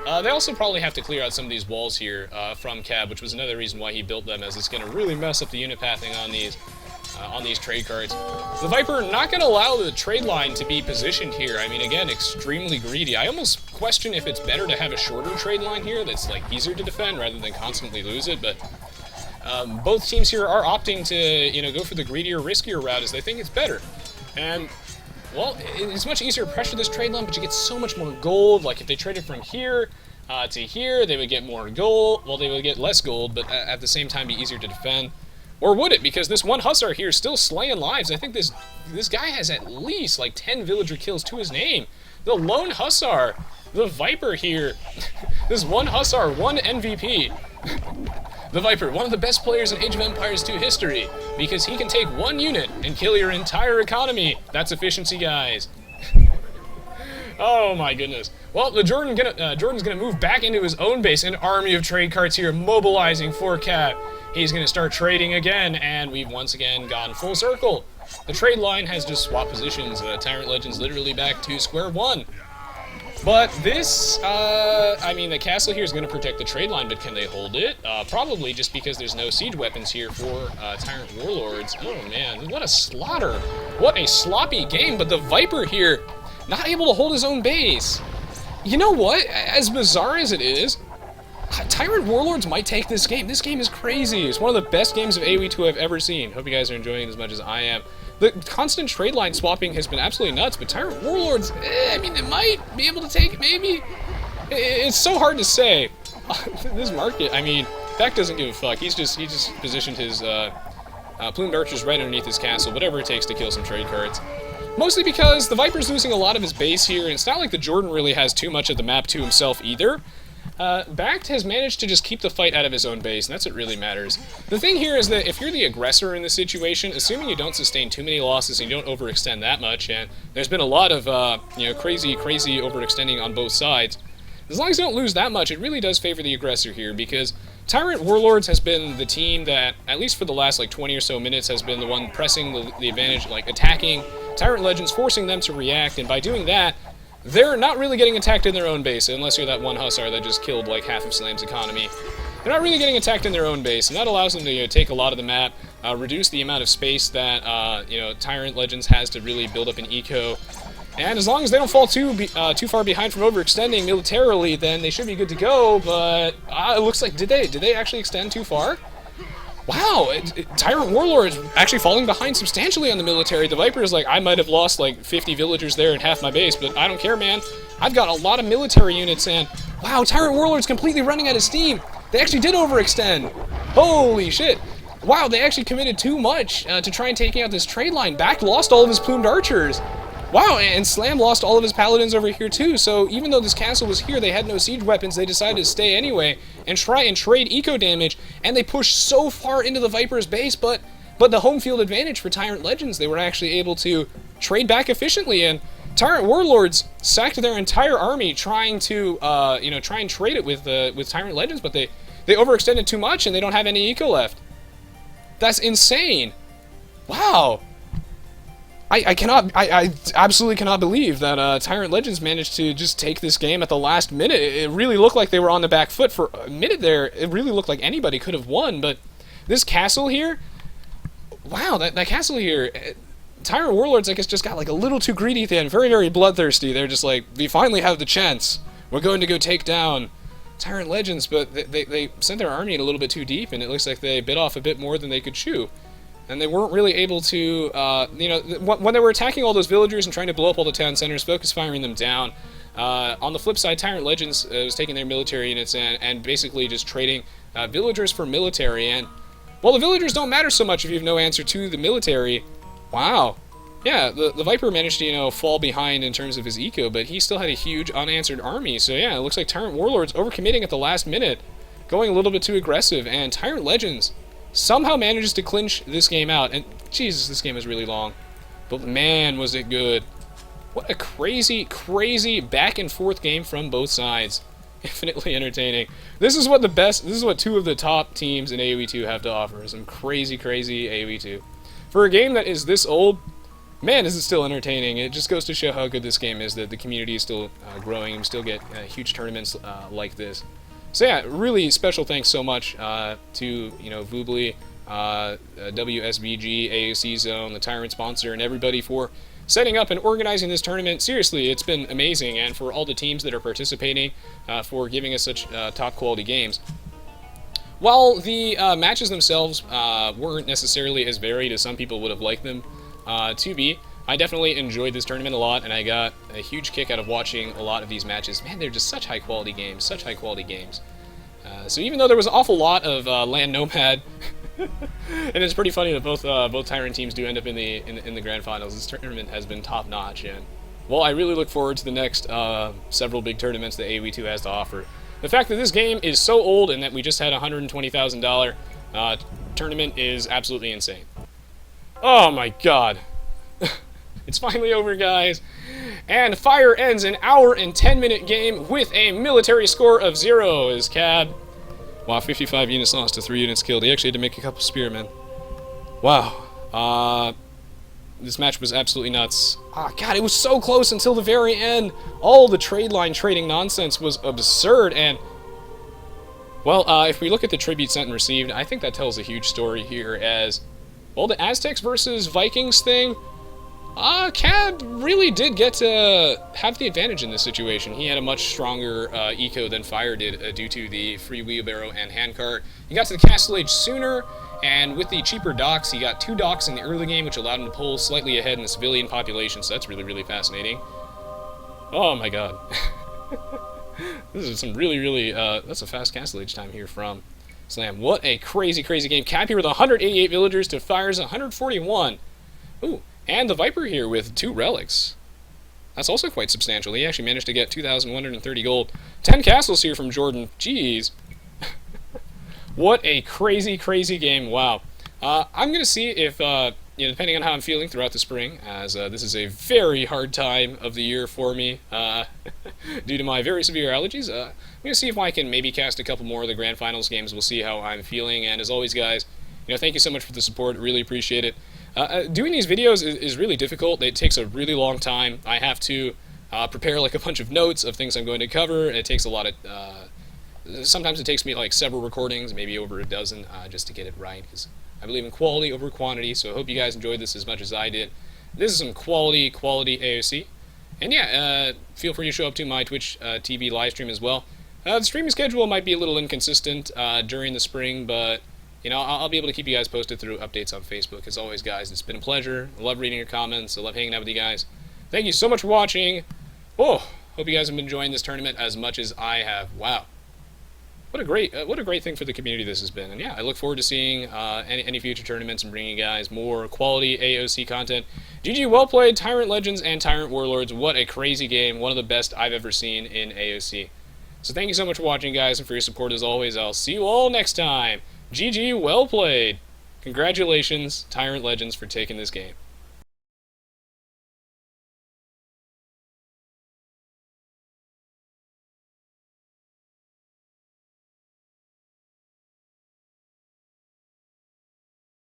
They also probably have to clear out some of these walls here from Kkab, which was another reason why he built them, as it's gonna really mess up the unit pathing on these trade cards. The Viper not going to allow the trade line to be positioned here. I mean, again, extremely greedy. I almost question if it's better to have a shorter trade line here that's like easier to defend rather than constantly lose it, but both teams here are opting to, you know, go for the greedier, riskier route as they think it's better. And well, it's much easier to pressure this trade line, but you get so much more gold. Like if they traded from here to here, they would get more gold. Well, they would get less gold, but at the same time be easier to defend. Or would it? Because this 1 Hussar here is still slaying lives. I think this guy has at least like 10 villager kills to his name. The lone Hussar, the Viper here. This 1 Hussar, 1 MVP. The Viper, one of the best players in Age of Empires 2 history, because he can take 1 unit and kill your entire economy. That's efficiency, guys. Oh my goodness. Well, the Jordan's gonna move back into his own base. An army of trade cards here mobilizing for Kkab. He's going to start trading again, and we've once again gone full circle. The trade line has just swapped positions. TyRanT Legends literally back to square one. But this, I mean, the castle here is going to protect the trade line, but can they hold it? Probably, just because there's no siege weapons here for TyRanT Warlords. Oh man, what a slaughter. What a sloppy game, but the Viper here, not able to hold his own base. You know what? As bizarre as it is, TyRanT Warlords might take this game. This game is crazy. It's one of the best games of Aoe2 I've ever seen. Hope you guys are enjoying it as much as I am. The constant trade line swapping has been absolutely nuts, but TyRanT Warlords, I mean, it might be able to take it, maybe. It's so hard to say. This market, I mean, Beck doesn't give a fuck. He just positioned his plumed archers right underneath his castle, whatever it takes to kill some trade cards. Mostly because the Viper's losing a lot of his base here, and it's not like the Jordan really has too much of the map to himself either. Bact has managed to just keep the fight out of his own base, and that's what really matters. The thing here is that if you're the aggressor in this situation, assuming you don't sustain too many losses and you don't overextend that much, and there's been a lot of, you know, crazy overextending on both sides, as long as you don't lose that much, it really does favor the aggressor here, because TyRanT Warlords has been the team that, at least for the last, like, 20 or so minutes, has been the one pressing the advantage, like, attacking TyRanT Legends, forcing them to react, and by doing that, they're not really getting attacked in their own base, unless you're that 1 Hussar that just killed like half of Slam's economy. They're not really getting attacked in their own base, and that allows them to, you know, take a lot of the map, reduce the amount of space that you know, TyRanT Legends has to really build up an eco. And as long as they don't fall too far behind from overextending militarily, then they should be good to go. But it looks like did they actually extend too far? Wow, TyRanT Warlords actually falling behind substantially on the military. The Viper is like, I might have lost like 50 villagers there and half my base, but I don't care, man. I've got a lot of military units, and wow, TyRanT Warlords completely running out of steam. They actually did overextend. Holy shit. Wow, they actually committed too much to try and taking out this trade line. Back lost all of his plumed archers. Wow, and Slam lost all of his paladins over here too, so even though this castle was here, they had no siege weapons, they decided to stay anyway and try and trade eco damage, and they pushed so far into the Viper's base, but the home field advantage for TyRanT Legends, they were actually able to trade back efficiently, and TyRanT Warlords sacked their entire army trying to, try and trade it with TyRanT Legends, but they overextended too much and they don't have any eco left. That's insane. Wow. I absolutely cannot believe that TyRanT Legends managed to just take this game at the last minute. It really looked like they were on the back foot for a minute there. It really looked like anybody could have won, but this castle here, wow, that castle here, TyRanT Warlords, I guess, just got like a little too greedy at the end. Very, very bloodthirsty. They're just like, we finally have the chance. We're going to go take down TyRanT Legends, but they sent their army in a little bit too deep, and it looks like they bit off a bit more than they could chew. And they weren't really able to, when they were attacking all those villagers and trying to blow up all the town centers, focus firing them down. On the flip side, TyRanT Legends was taking their military units and basically just trading villagers for military. And, well, the villagers don't matter so much if you have no answer to the military. Wow. Yeah, the Viper managed to, fall behind in terms of his eco, but he still had a huge unanswered army. So, yeah, it looks like TyRanT Warlords overcommitting at the last minute, going a little bit too aggressive, and TyRanT Legends somehow manages to clinch this game out. And Jesus, this game is really long, but man, was it good. What a crazy, crazy back and forth game from both sides. Infinitely entertaining. This is what two of the top teams in Aoe2 have to offer. Some crazy, crazy Aoe2. For a game that is this old, man, is it still entertaining. It just goes to show how good this game is, that the community is still growing, and we still get huge tournaments like this. So yeah, really special thanks so much to, Voobly, WSBG, AOC Zone, the TyRanT sponsor, and everybody for setting up and organizing this tournament. Seriously, it's been amazing, and for all the teams that are participating, for giving us such top quality games. While the matches themselves weren't necessarily as varied as some people would have liked them to be, I definitely enjoyed this tournament a lot, and I got a huge kick out of watching a lot of these matches. Man, they're just such high-quality games, such high-quality games. So even though there was an awful lot of Land Nomad, and it's pretty funny that both TyRanT teams do end up in the grand finals. This tournament has been top-notch, and well, I really look forward to the next several big tournaments that Aoe2 has to offer. The fact that this game is so old and that we just had a $120,000 tournament is absolutely insane. Oh my god. It's finally over, guys. And Fire ends an hour and 10-minute game with a military score of 0 as Kkab. Wow, 55 units lost to 3 units killed. He actually had to make a couple spearmen. Wow. This match was absolutely nuts. Ah, God, it was so close until the very end. All the trade line trading nonsense was absurd, and well, if we look at the tribute sent and received, I think that tells a huge story here as, well, the Aztecs versus Vikings thing, Kkab really did get to have the advantage in this situation. He had a much stronger eco than Fire did due to the free wheelbarrow and handcart. He got to the castle age sooner, and with the cheaper docks, he got 2 docks in the early game, which allowed him to pull slightly ahead in the civilian population, so that's really, really fascinating. Oh my god. This is some really, really, that's a fast castle age time here from Slam. What a crazy, crazy game. Kkab here with 188 villagers to Fire's 141. Ooh, and the Viper here with 2 relics. That's also quite substantial. He actually managed to get 2,130 gold. 10 castles here from Jordan. Jeez. What a crazy, crazy game. Wow. I'm going to see if, depending on how I'm feeling throughout the spring, as this is a very hard time of the year for me due to my very severe allergies, I'm going to see if I can maybe cast a couple more of the Grand Finals games. We'll see how I'm feeling. And as always, guys, thank you so much for the support. Really appreciate it. Doing these videos is really difficult. It takes a really long time. I have to prepare like a bunch of notes of things I'm going to cover. It takes a lot of... sometimes it takes me like several recordings, maybe over a dozen, just to get it right, because I believe in quality over quantity, so I hope you guys enjoyed this as much as I did. This is some quality AOC. And yeah, feel free to show up to my Twitch TV live stream as well. The streaming schedule might be a little inconsistent during the spring, but I'll be able to keep you guys posted through updates on Facebook. As always, guys, it's been a pleasure. I love reading your comments. I love hanging out with you guys. Thank you so much for watching. Oh, hope you guys have been enjoying this tournament as much as I have. Wow. what a great thing for the community this has been. And yeah, I look forward to seeing any future tournaments and bringing you guys more quality AOC content. GG, well played, TyRanT Legends and TyRanT Warlords. What a crazy game. One of the best I've ever seen in AOC. So thank you so much for watching, guys, and for your support as always. I'll see you all next time. GG, well played. Congratulations, TyRanT Legends, for taking this game.